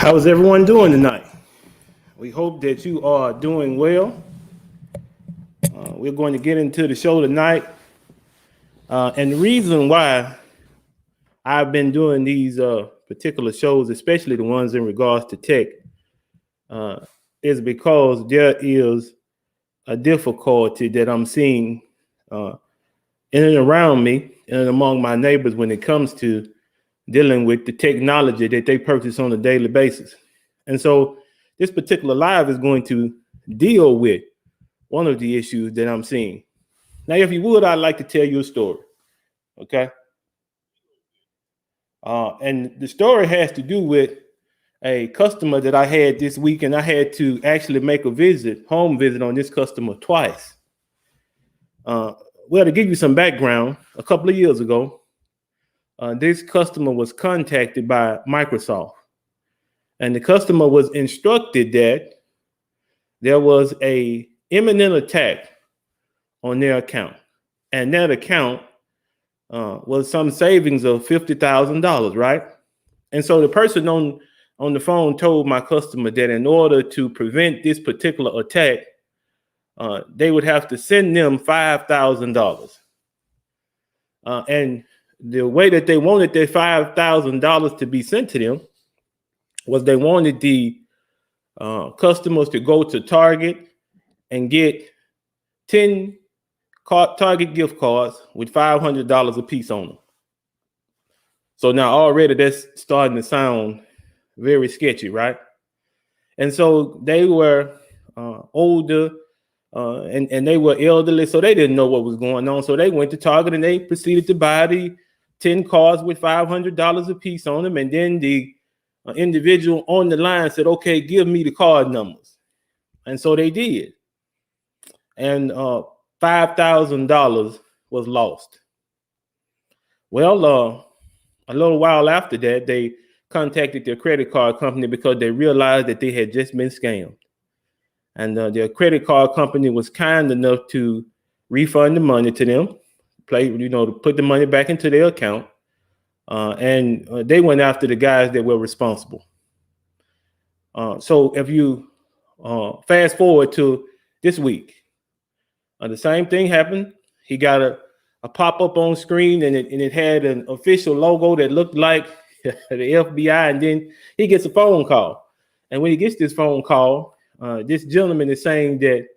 How is everyone doing tonight? We hope that you are doing well. We're going to get into the show tonight. And the reason why I've been doing these particular shows, especially the ones in regards to tech, is because there is a difficulty that I'm seeing in and around me and among my neighbors when it comes to dealing with the technology that they purchase on a daily basis. And so this particular live is going to deal with one of the issues that I'm seeing. Now, if you would, I'd like to tell you a story. Okay. And the story has to do with a customer that I had this week, and I had to actually make a home visit on this customer twice. Well, to give you some background, a couple of years ago, this customer was contacted by Microsoft, and the customer was instructed that there was a imminent attack on their account, and that account was some savings of $50,000, right? And so the person on the phone told my customer that in order to prevent this particular attack, they would have to send them $5,000. And the way that they wanted their $5,000 to be sent to them was they wanted the customers to go to Target and get 10 Target gift cards with $500 a piece on them. So now already that's starting to sound very sketchy, right? And so they were older and they were elderly, so they didn't know what was going on. So they went to Target and they proceeded to buy the 10 cards with $500 a piece on them. And then the individual on the line said, okay, give me the card numbers. And so they did. And $5,000 was lost. Well, a little while after that, they contacted their credit card company because they realized that they had just been scammed. And their credit card company was kind enough to refund the money to them, to put the money back into their account. And they went after the guys that were responsible. So if you fast forward to this week, the same thing happened. He got a pop-up on screen, and it had an official logo that looked like the FBI. And then he gets a phone call. And when he gets this phone call, this gentleman is saying that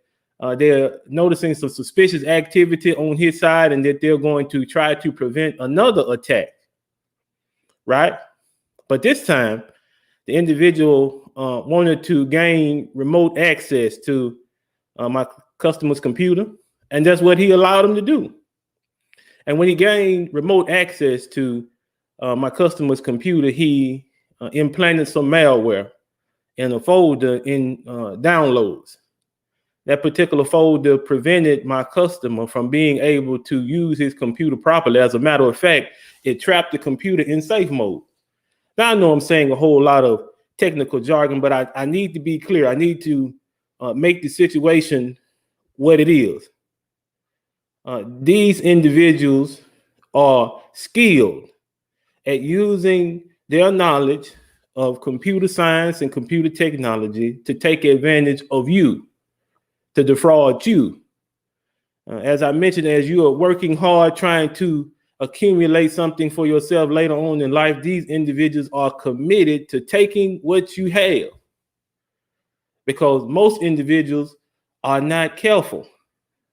they're noticing some suspicious activity on his side and that they're going to try to prevent another attack, right? But this time, the individual wanted to gain remote access to my customer's computer, and that's what he allowed him to do. And when he gained remote access to my customer's computer, he implanted some malware in a folder in downloads. That particular folder prevented my customer from being able to use his computer properly. As a matter of fact, it trapped the computer in safe mode. Now, I know I'm saying a whole lot of technical jargon, but I need to be clear. I need to make the situation what it is. These individuals are skilled at using their knowledge of computer science and computer technology to take advantage of you, to defraud you. As I mentioned, as you are working hard trying to accumulate something for yourself later on in life, these individuals are committed to taking what you have, because most individuals are not careful.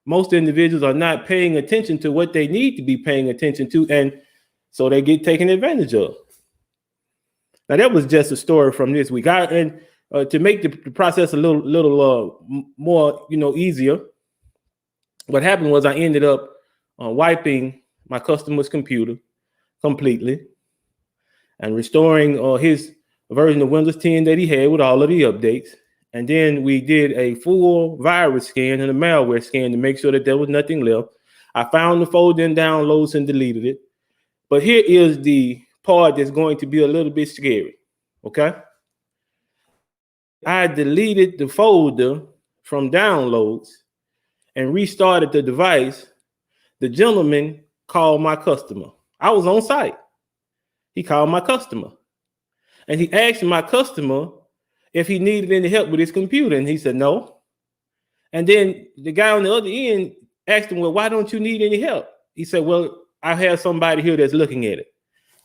Most individuals are not paying attention to what they need to be paying attention to, and so they get taken advantage of. Now, that was just a story from this week. To make the process a little more, easier, what happened was I ended up wiping my customer's computer completely and restoring his version of Windows 10 that he had with all of the updates. And then we did a full virus scan and a malware scan to make sure that there was nothing left. I found the folder in downloads and deleted it. But here is the part that's going to be a little bit scary, okay? I deleted the folder from downloads and restarted the device. The gentleman called my customer. I was on site. He called my customer. And he asked my customer if he needed any help with his computer. And he said, no. And then the guy on the other end asked him, well, why don't you need any help? He said, well, I have somebody here that's looking at it.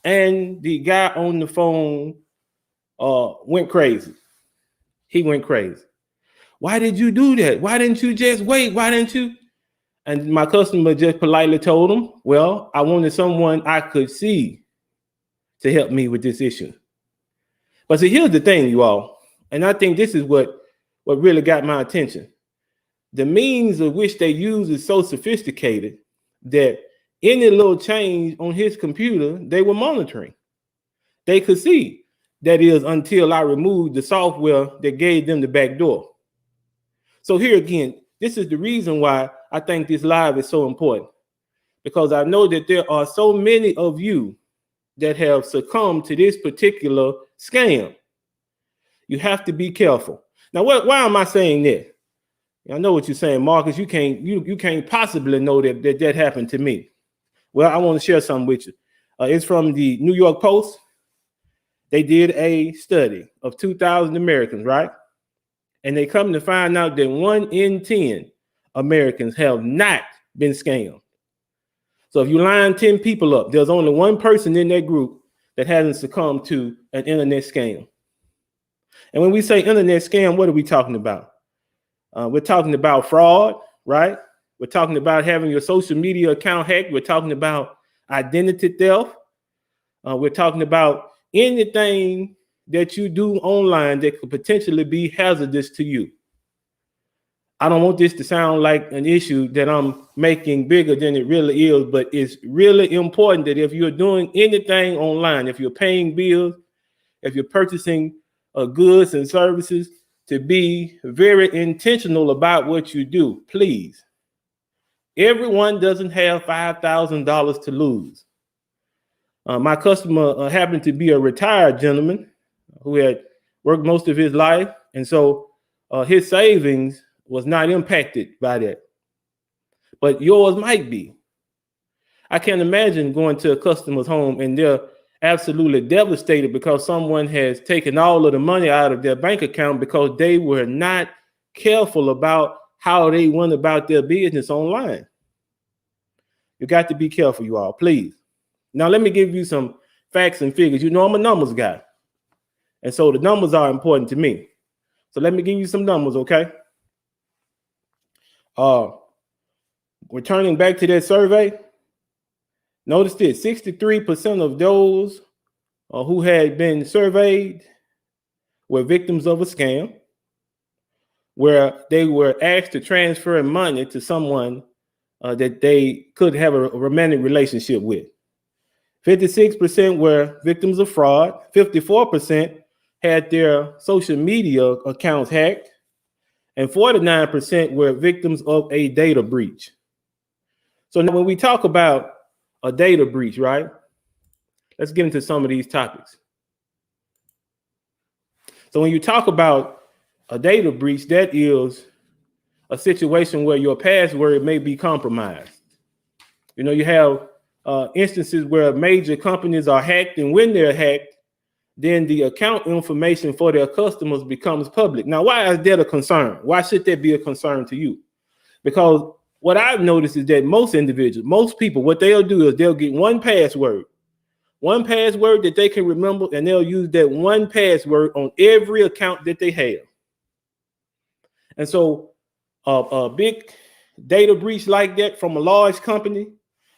And the guy on the phone went crazy. He went crazy. Why did you do that? Why didn't you just wait? Why didn't you? And my customer just politely told him, well, I wanted someone I could see to help me with this issue. But see, here's the thing, you all, and I think this is what really got my attention. The means of which they use is so sophisticated that any little change on his computer, they were monitoring. They could see. That is, until I removed the software that gave them the back door. So here again, this is the reason why I think this live is so important, because I know that there are so many of you that have succumbed to this particular scam. You have to be careful. Now, why am I saying that? I know what you're saying, Marcus. You can't possibly know that happened to me. Well, I want to share something with you. It's from the New York Post. They did a study of 2,000 Americans, right? And they come to find out that 1 in 10 Americans have not been scammed. So if you line 10 people up, there's only one person in that group that hasn't succumbed to an internet scam. And when we say internet scam, what are we talking about? We're talking about fraud, right? We're talking about having your social media account hacked. We're talking about identity theft. We're talking about anything that you do online that could potentially be hazardous to you. I don't want this to sound like an issue that I'm making bigger than it really is, but it's really important that if you're doing anything online, if you're paying bills, if you're purchasing goods and services, to be very intentional about what you do, please. Everyone doesn't have $5,000 to lose. My customer happened to be a retired gentleman who had worked most of his life. And so his savings was not impacted by that. But yours might be. I can't imagine going to a customer's home and they're absolutely devastated because someone has taken all of the money out of their bank account because they were not careful about how they went about their business online. You got to be careful, you all, please. Now, let me give you some facts and figures. You know, I'm a numbers guy. And so the numbers are important to me. So let me give you some numbers, okay? Returning back to that survey, notice this, 63% of those who had been surveyed were victims of a scam where they were asked to transfer money to someone that they could have a romantic relationship with. 56% were victims of fraud. 54% had their social media accounts hacked. And 49% were victims of a data breach. So now when we talk about a data breach, right? Let's get into some of these topics. So when you talk about a data breach, that is a situation where your password may be compromised. You know, you have instances where major companies are hacked, and when they're hacked, then the account information for their customers becomes public. Now, why is that a concern? Why should that be a concern to you? Because what I've noticed is that most individuals, most people, what they'll do is they'll get one password that they can remember, and they'll use that one password on every account that they have. And so a big data breach like that from a large company,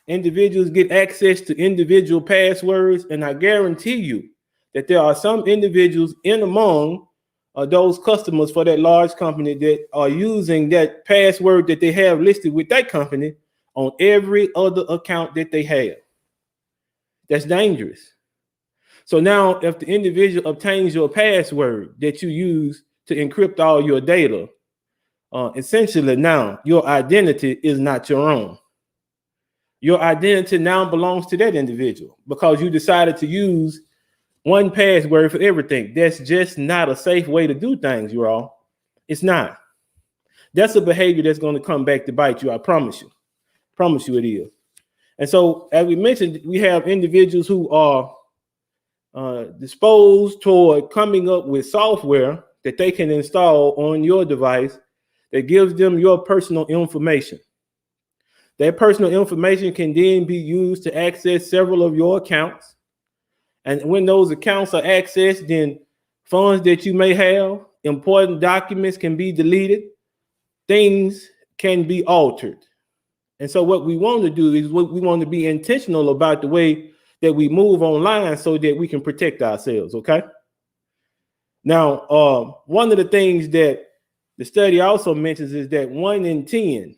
individuals get access to individual passwords, and I guarantee you that there are some individuals in among those customers for that large company that are using that password that they have listed with that company on every other account that they have. That's dangerous. So now if the individual obtains your password that you use to encrypt all your data, essentially now your identity is not your own. Your identity now belongs to that individual because you decided to use one password for everything. That's just not a safe way to do things, you all. It's not. That's a behavior that's going to come back to bite you. I promise you. Promise you it is. And so, as we mentioned, we have individuals who are disposed toward coming up with software that they can install on your device that gives them your personal information. That personal information can then be used to access several of your accounts. And when those accounts are accessed, then funds that you may have, important documents can be deleted, things can be altered. And so what we want to do is we want to be intentional about the way that we move online so that we can protect ourselves, okay? Now, one of the things that the study also mentions is that 1 in 10,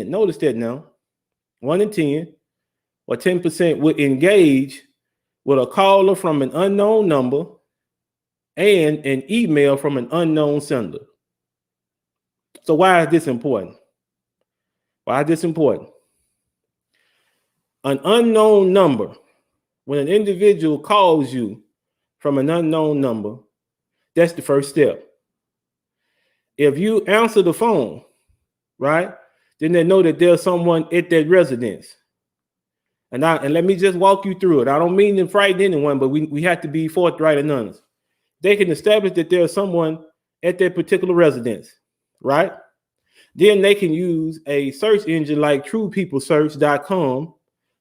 notice that now, 1 in 10, or 10% would engage with a caller from an unknown number and an email from an unknown sender. So why is this important? Why is this important? An unknown number, when an individual calls you from an unknown number, that's the first step. If you answer the phone, right, then they know that there's someone at that residence. And let me just walk you through it. I don't mean to frighten anyone, but we have to be forthright and honest. They can establish that there's someone at that particular residence, right? Then they can use a search engine like truepeoplesearch.com,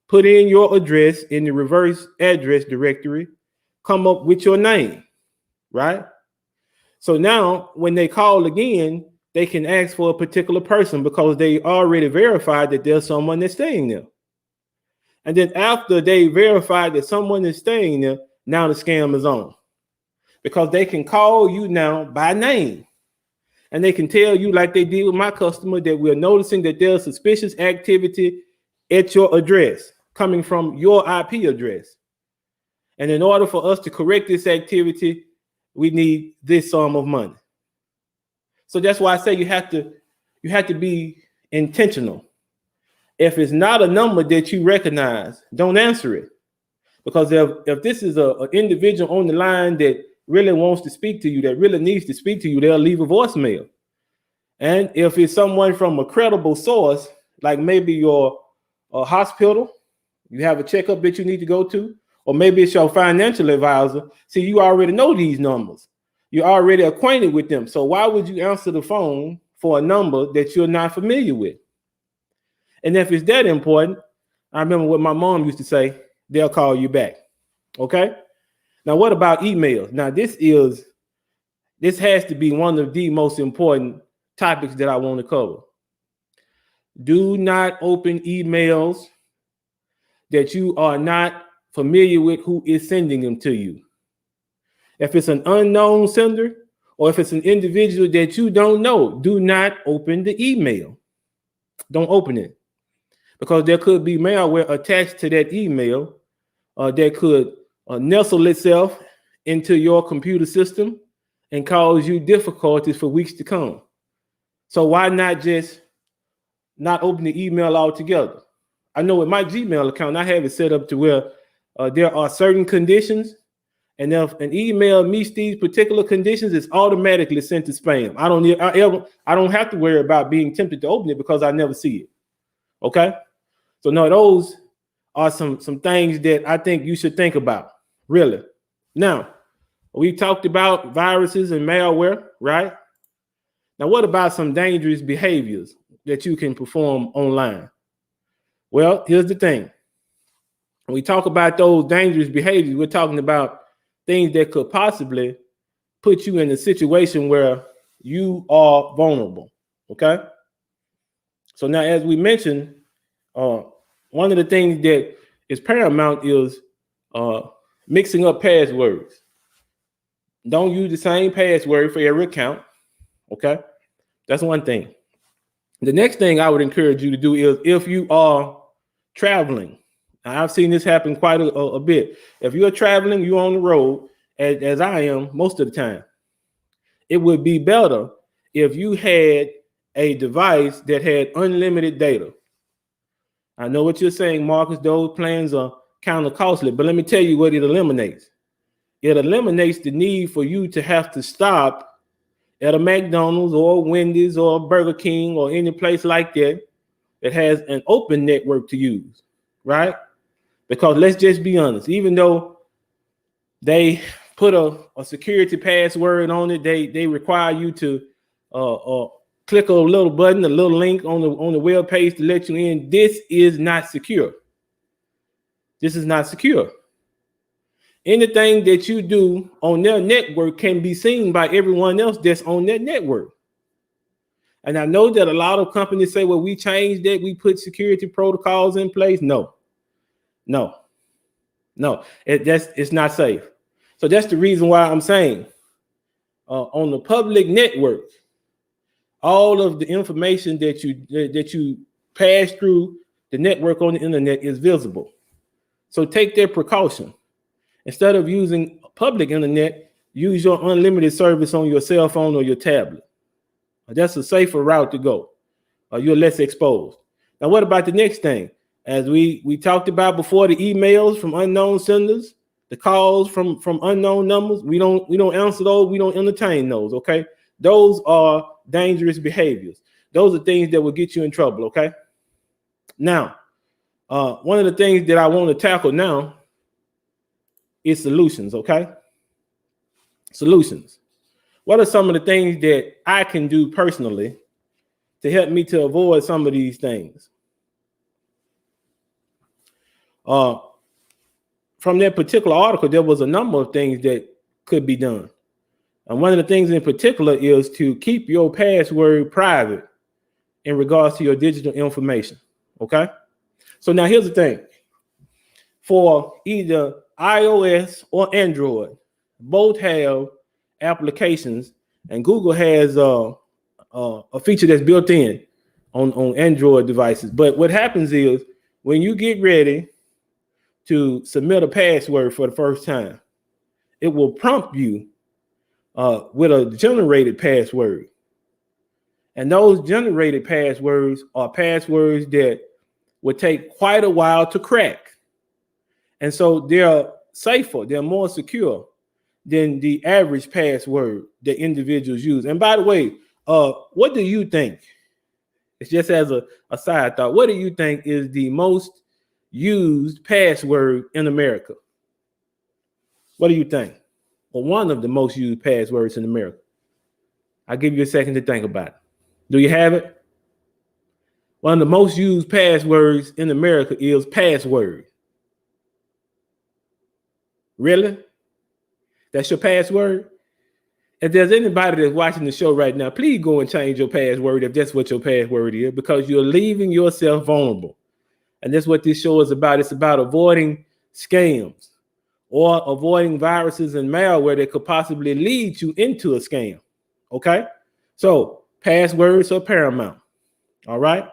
put in your address in the reverse address directory, come up with your name, right? So now when they call again, they can ask for a particular person because they already verified that there's someone that's staying there. And then after they verified that someone is staying there, now the scam is on. Because they can call you now by name. And they can tell you, like they did with my customer, that we're noticing that there's suspicious activity at your address coming from your IP address. And in order for us to correct this activity, we need this sum of money. So that's why I say you have to be intentional. If it's not a number that you recognize, don't answer it. Because if this is an individual on the line that really wants to speak to you, that really needs to speak to you, they'll leave a voicemail. And if it's someone from a credible source, like maybe your hospital, you have a checkup that you need to go to, or maybe it's your financial advisor, see, you already know these numbers. You're already acquainted with them. So why would you answer the phone for a number that you're not familiar with? And if it's that important, I remember what my mom used to say, they'll call you back. Okay? Now, what about emails? Now, this has to be one of the most important topics that I want to cover. Do not open emails that you are not familiar with who is sending them to you. If it's an unknown sender or if it's an individual that you don't know, do not open the email. Don't open it, because there could be malware attached to that email that could nestle itself into your computer system and cause you difficulties for weeks to come. So why not just not open the email altogether? I know with my Gmail account, I have it set up to where there are certain conditions, and if an email meets these particular conditions, it's automatically sent to spam. I don't have to worry about being tempted to open it because I never see it. Okay, so no, those are some things that I think you should think about. Really. Now, we talked about viruses and malware, right? Now, what about some dangerous behaviors that you can perform online? Well, here's the thing. When we talk about those dangerous behaviors, we're talking about things that could possibly put you in a situation where you are vulnerable, okay? So now, as we mentioned, one of the things that is paramount is mixing up passwords. Don't use the same password for every account, okay? That's one thing. The next thing I would encourage you to do is, if you are traveling, I've seen this happen quite a bit. If you're traveling, you're on the road, as I am most of the time, it would be better if you had a device that had unlimited data. I know what you're saying, Marcus, those plans are kind of costly, but let me tell you what it eliminates. It eliminates the need for you to have to stop at a McDonald's or Wendy's or Burger King or any place like that that has an open network to use, right? Because let's just be honest, even though they put a security password on it, they require you to click a little button, a little link on the web page to let you in. This is not secure. This is not secure. Anything that you do on their network can be seen by everyone else that's on that network. And I know that a lot of companies say, well, we changed that, we put security protocols in place. No, it's not safe. So that's the reason why I'm saying on the public network, all of the information that you pass through the network on the internet is visible. So take that precaution. Instead of using public internet, use your unlimited service on your cell phone or your tablet. That's a safer route to go. You're less exposed. Now, what about the next thing? As we talked about before, the emails from unknown senders, the calls from unknown numbers, we don't answer those, we don't entertain those, okay? Those are dangerous behaviors. Those are things that will get you in trouble, okay? Now, one of the things that I want to tackle now is solutions, okay? Solutions. What are some of the things that I can do personally to help me to avoid some of these things? From that particular article, there was a number of things that could be done. And one of the things in particular is to keep your password private in regards to your digital information, okay? So now here's the thing. For either iOS or Android, both have applications, and Google has a feature that's built in on Android devices. But what happens is when you get ready to submit a password for the first time, it will prompt you with a generated password. And those generated passwords are passwords that would take quite a while to crack. And so they're safer, they're more secure than the average password that individuals use. And by the way, what do you think? It's just as a side thought. What do you think is the most used password in America? What do you think? Well, one of the most used passwords in America. I'll give you a second to think about it. Do you have it? One of the most used passwords in America is password. Really? That's your password? If there's anybody that's watching the show right now, please go and change your password if that's what your password is, because you're leaving yourself vulnerable. And that's what this show is about. It's about avoiding scams, or avoiding viruses and malware that could possibly lead you into a scam. Okay? So passwords are paramount. All right.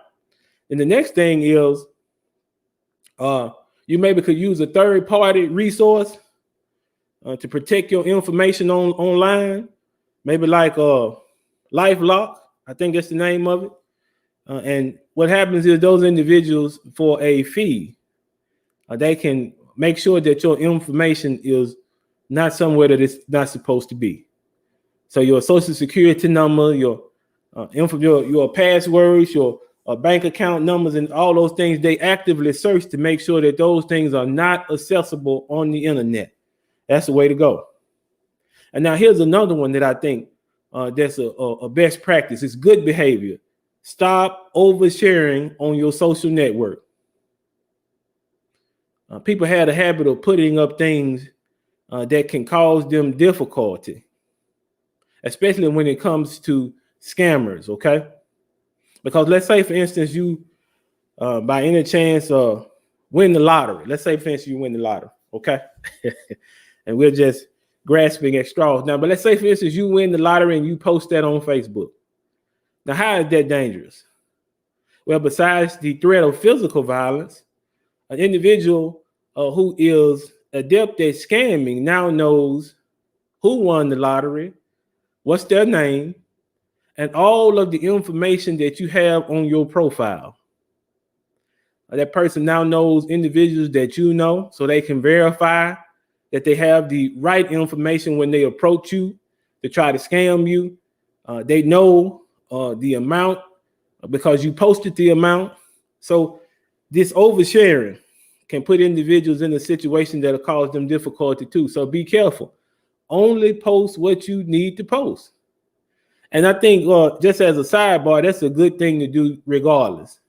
And the next thing is you maybe could use a third-party resource to protect your information online. Maybe like LifeLock, I think that's the name of it. And what happens is those individuals, for a fee, they can make sure that your information is not somewhere that it's not supposed to be. So your social security number, your passwords, your bank account numbers, and all those things, they actively search to make sure that those things are not accessible on the internet. That's the way to go. And now here's another one that I think that's a best practice. It's good behavior. Stop oversharing on your social network. People have a habit of putting up things that can cause them difficulty, especially when it comes to scammers, okay? Because let's say, for instance, you, by any chance, win the lottery. Let's say, for instance, you win the lottery, okay? And we're just grasping at straws now. But let's say, for instance, you win the lottery and you post that on Facebook. Now, how is that dangerous? Well, besides the threat of physical violence, an individual who is adept at scamming now knows who won the lottery, what's their name, and all of the information that you have on your profile. That person now knows individuals that you know, so they can verify that they have the right information when they approach you to try to scam you. They know the amount because you posted the amount. So this oversharing can put individuals in a situation that'll cause them difficulty too. So be careful. Only post what you need to post. And I think just as a sidebar, that's a good thing to do regardless.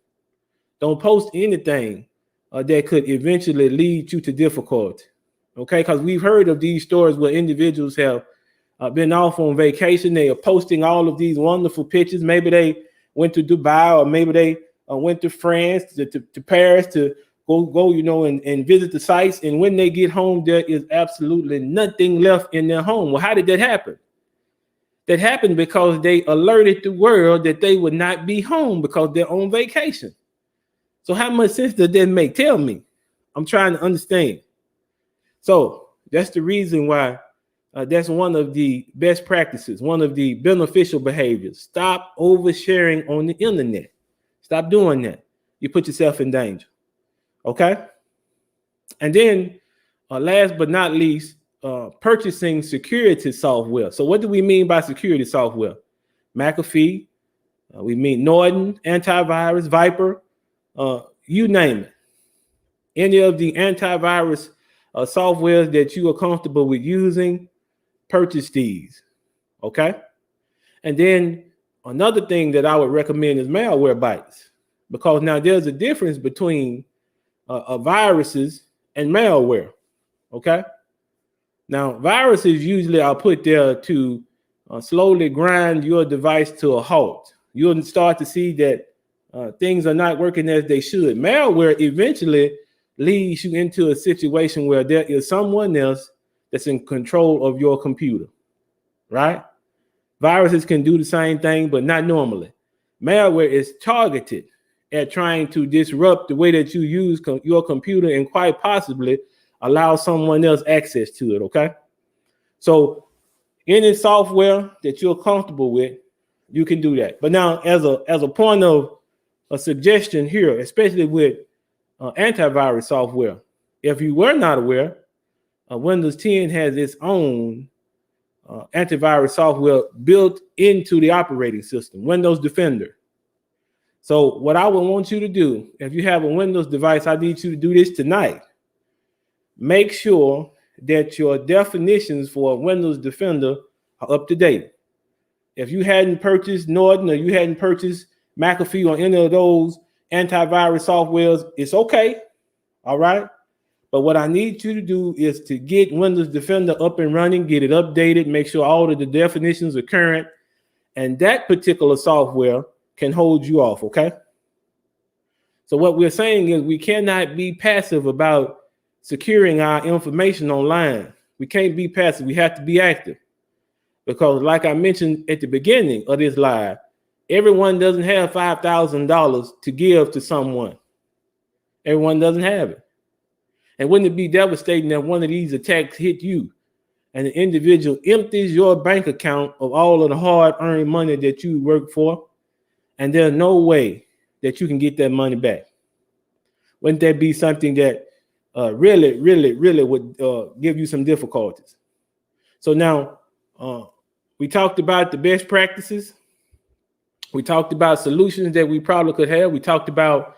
Don't post anything that could eventually lead you to difficulty. Okay, because we've heard of these stories where individuals have been off on vacation. They are posting all of these wonderful pictures. Maybe they went to Dubai, or maybe they went to France, to Paris to go, and visit the sites. And when they get home, there is absolutely nothing left in their home. Well, how did that happen? That happened because they alerted the world that they would not be home because they're on vacation. So how much sense does that make? Tell me. I'm trying to understand. So that's the reason why that's one of the best practices, one of the beneficial behaviors. Stop oversharing on the internet. Stop doing that. You put yourself in danger. Okay? And then last but not least, purchasing security software. So what do we mean by security software? McAfee, we mean Norton, antivirus, Viper, you name it. Any of the antivirus softwares that you are comfortable with using, purchase these. Okay? And then another thing that I would recommend is Malwarebytes, because now there's a difference between viruses and malware. Okay? Now, viruses usually are put there to slowly grind your device to a halt. You'll start to see that things are not working as they should. Malware eventually leads you into a situation where there is someone else that's in control of your computer, right? Viruses can do the same thing, but not normally. Malware is targeted at trying to disrupt the way that you use your computer and quite possibly allow someone else access to it, okay? So any software that you're comfortable with, you can do that. But now as a point of a suggestion here, especially with antivirus software, if you were not aware, Windows 10 has its own antivirus software built into the operating system, Windows Defender. So what I would want you to do, if you have a Windows device, I need you to do this tonight. Make sure that your definitions for Windows Defender are up to date. If you hadn't purchased Norton or you hadn't purchased McAfee or any of those antivirus softwares, it's okay. All right. But what I need you to do is to get Windows Defender up and running, get it updated, make sure all of the definitions are current, and that particular software can hold you off. Okay. So what we're saying is we cannot be passive about securing our information online. We can't be passive. We have to be active. Because like I mentioned at the beginning of this live, everyone doesn't have $5,000 to give to someone. Everyone doesn't have it. And wouldn't it be devastating that one of these attacks hit you and the individual empties your bank account of all of the hard-earned money that you worked for, and there's no way that you can get that money back? Wouldn't that be something that really would give you some difficulties? So now we talked about the best practices. We talked about solutions that we probably could have. We talked about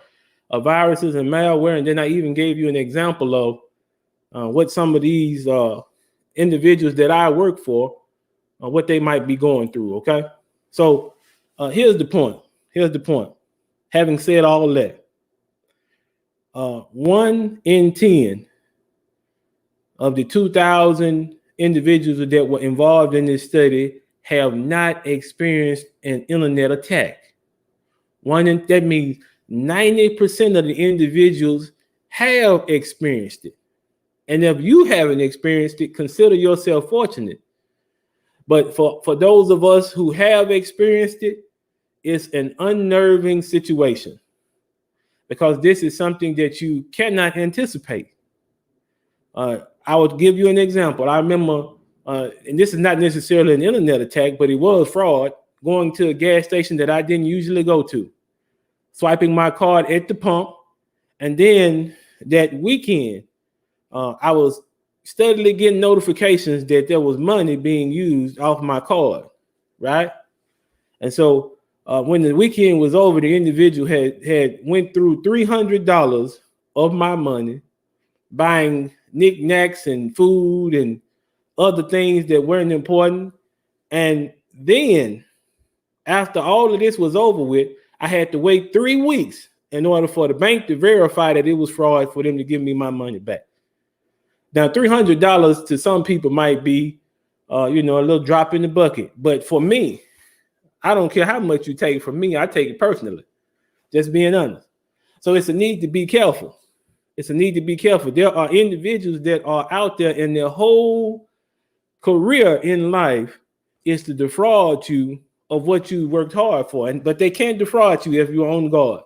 viruses and malware, and then I even gave you an example of what some of these individuals that I work for, what they might be going through. Okay, so here's the point. Having said all that, 1 in 10 of the 2,000 individuals that were involved in this study have not experienced an internet attack. That means 90% of the individuals have experienced it. And if you haven't experienced it, consider yourself fortunate. But for those of us who have experienced it, it's an unnerving situation, because this is something that you cannot anticipate. I would give you an example. I remember, and this is not necessarily an internet attack, but it was fraud, going to a gas station that I didn't usually go to, swiping my card at the pump. And then that weekend, I was steadily getting notifications that there was money being used off my card, right? And so when the weekend was over, the individual had went through $300 of my money, buying knickknacks and food and other things that weren't important. And then after all of this was over with, I had to wait 3 weeks in order for the bank to verify that it was fraud for them to give me my money back. Now, $300 to some people might be, a little drop in the bucket. But for me, I don't care how much you take from me. I take it personally, just being honest. So it's a need to be careful. There are individuals that are out there and their whole career in life is to defraud you of what you worked hard for. But they can't defraud you if you're on guard,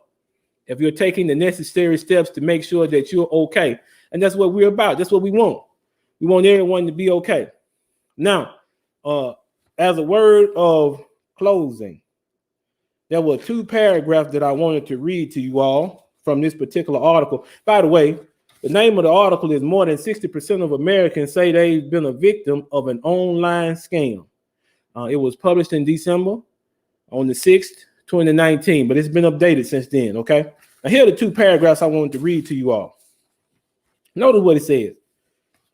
if you're taking the necessary steps to make sure that you're okay. And that's what we're about. That's what we want. We want everyone to be okay. Now, as a word of closing, there were 2 paragraphs that I wanted to read to you all from this particular article. By the way, the name of the article is "More than 60% of Americans say they've been a victim of an online scam." It was published in December on the 6th, 2019, but it's been updated since then, okay? Now, here are the 2 paragraphs I wanted to read to you all. Notice what it says.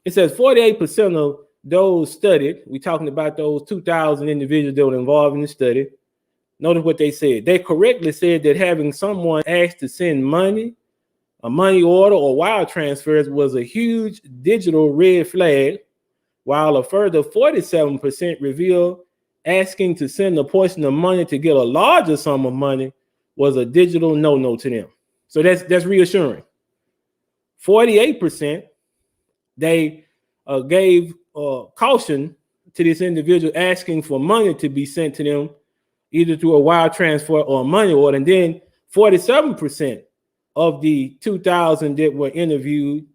It says 48% of those studied, we're talking about those 2,000 individuals that were involved in the study. Notice what they said. They correctly said that having someone asked to send money, a money order, or wire transfers was a huge digital red flag, while a further 47% revealed asking to send a portion of money to get a larger sum of money was a digital no-no to them. So that's reassuring. 48%, they gave caution to this individual asking for money to be sent to them, either through a wire transfer or a money order. And then 47% of the 2,000 that were interviewed,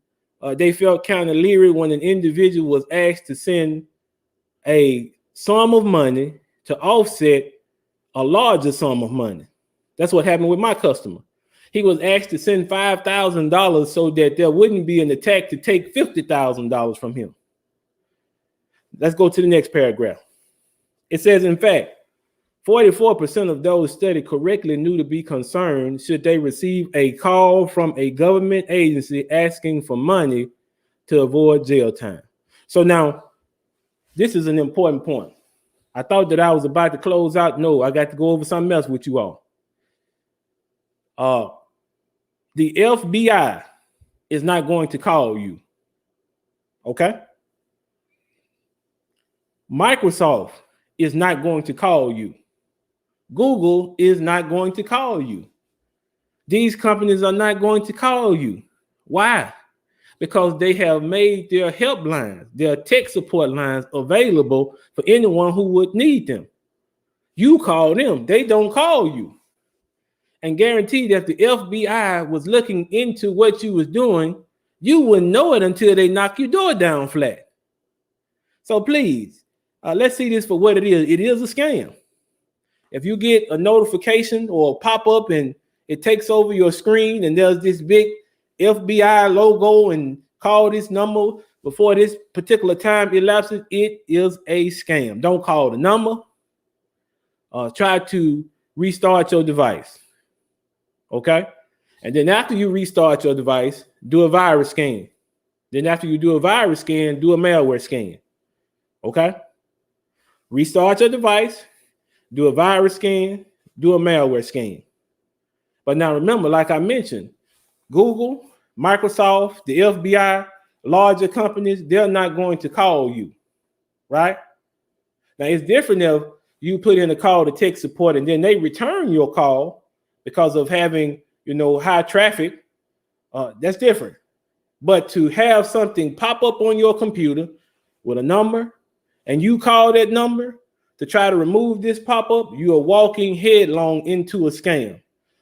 they felt kind of leery when an individual was asked to send a sum of money to offset a larger sum of money. That's what happened with my customer. He was asked to send $5,000 so that there wouldn't be an attack to take $50,000 from him. Let's go to the next paragraph. It says, in fact, 44% of those studied correctly knew to be concerned should they receive a call from a government agency asking for money to avoid jail time. So now, this is an important point. I thought that I was about to close out. No, I got to go over something else with you all. The FBI is not going to call you. Okay? Microsoft is not going to call you. Google is not going to call you. These companies are not going to call you. Why? because they have made their helplines, their tech support lines available for anyone who would need them. You call them, they don't call you. And guarantee that if the FBI was looking into what you was doing, you wouldn't know it until they knock your door down flat. So please, let's see this for what it is. It is a scam. If you get a notification or a pop-up and it takes over your screen and there's this big FBI logo and call this number before this particular time elapses, it is a scam. Don't call the number. Try to restart your device. Okay? And then after you restart your device, do a virus scan. Then after you do a virus scan, do a malware scan. Okay? Restart your device, do a virus scan, do a malware scan. But now remember, like I mentioned, Google, Microsoft, the FBI, larger companies, they're not going to call you, right? Now, it's different if you put in a call to tech support and then they return your call because of having, high traffic. That's different. But to have something pop up on your computer with a number and you call that number to try to remove this pop-up, you are walking headlong into a scam.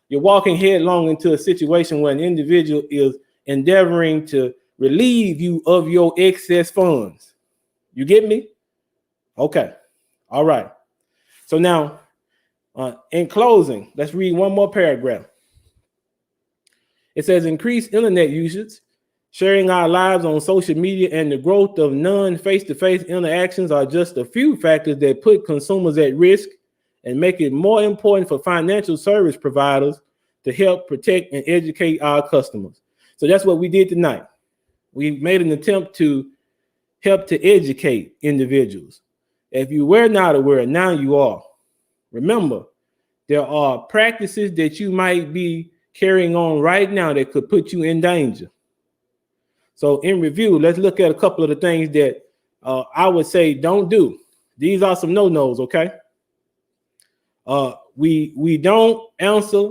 You're walking headlong into a situation where an individual is endeavoring to relieve you of your excess funds. You get me? Okay. All right. So now, in closing, let's read one more paragraph. It says, increased internet usage, sharing our lives on social media, and the growth of non-face-to-face interactions are just a few factors that put consumers at risk and make it more important for financial service providers to help protect and educate our customers. So that's what we did tonight. We made an attempt to help to educate individuals. If you were not aware, now you are. Remember, there are practices that you might be carrying on right now that could put you in danger. So in review, let's look at a couple of the things that I would say don't do. These are some no-nos, okay? We don't answer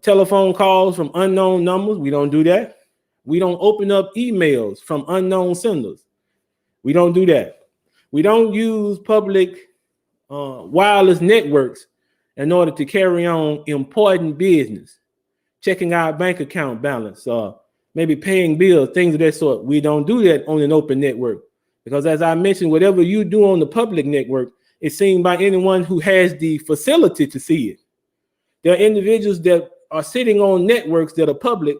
telephone calls from unknown numbers. We don't do that. We don't open up emails from unknown senders. We don't do that. We don't use public wireless networks in order to carry on important business, checking our bank account balance, maybe paying bills, things of that sort. We don't do that on an open network because, as I mentioned, whatever you do on the public network is seen by anyone who has the facility to see it. There are individuals that are sitting on networks that are public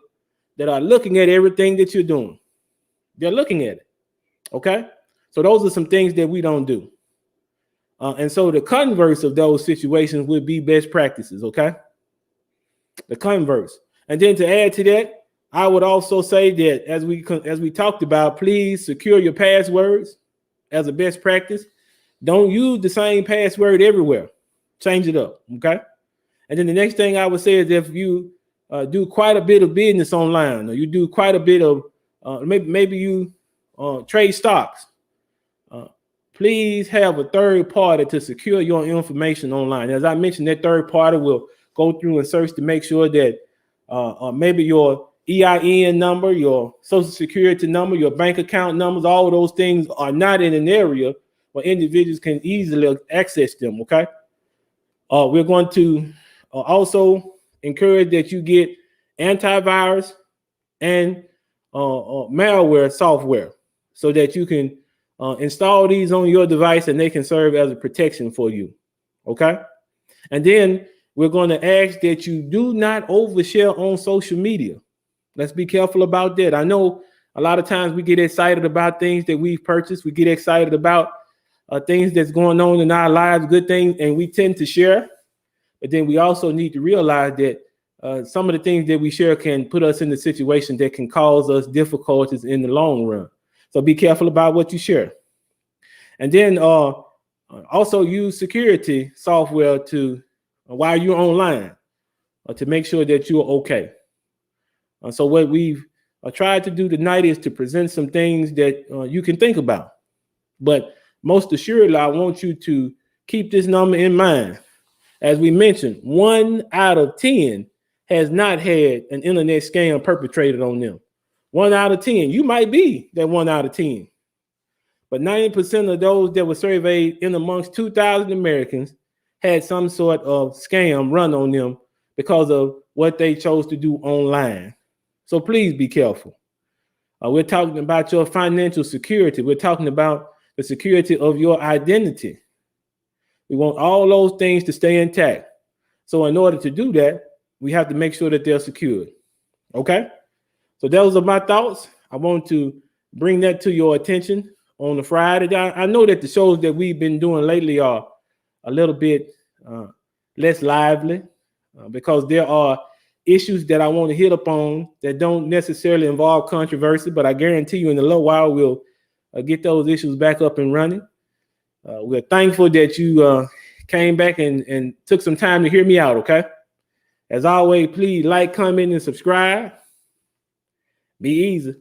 that are looking at everything that you're doing. They're looking at it. Okay? So those are some things that we don't do. And so the converse of those situations would be best practices. Okay? The converse. And then to add to that, I would also say that as we talked about, please secure your passwords as a best practice. Don't use the same password everywhere. Change it up, okay? And then the next thing I would say is if you do quite a bit of business online, or you do quite a bit of maybe you trade stocks, please have a third party to secure your information online. As I mentioned, that third party will go through and search to make sure that maybe your EIN number, your social security number, your bank account numbers, all of those things are not in an area where individuals can easily access them, okay? We're going to also encourage that you get antivirus and malware software so that you can install these on your device and they can serve as a protection for you, okay? And then we're going to ask that you do not overshare on social media. Let's be careful about that. I know a lot of times we get excited about things that we've purchased. We get excited about things that's going on in our lives, good things, and we tend to share. But then we also need to realize that some of the things that we share can put us in a situation that can cause us difficulties in the long run. So be careful about what you share. And then also use security software to while you're online to make sure that you're okay. So what we've tried to do tonight is to present some things that you can think about. But most assuredly, I want you to keep this number in mind. As we mentioned, 1 out of 10 has not had an internet scam perpetrated on them. 1 out of 10. You might be that 1 out of 10. But 90% of those that were surveyed in amongst 2,000 Americans had some sort of scam run on them because of what they chose to do online. So please be careful. We're talking about your financial security. We're talking about the security of your identity. We want all those things to stay intact. So in order to do that, we have to make sure that they're secured. Okay? So those are my thoughts. I want to bring that to your attention on the Friday. I know that the shows that we've been doing lately are a little bit less lively because there are issues that I want to hit upon that don't necessarily involve controversy, but I guarantee you in a little while we'll get those issues back up and running. We're thankful that you came back and took some time to hear me out, okay? As always, please like, comment, and subscribe. Be easy.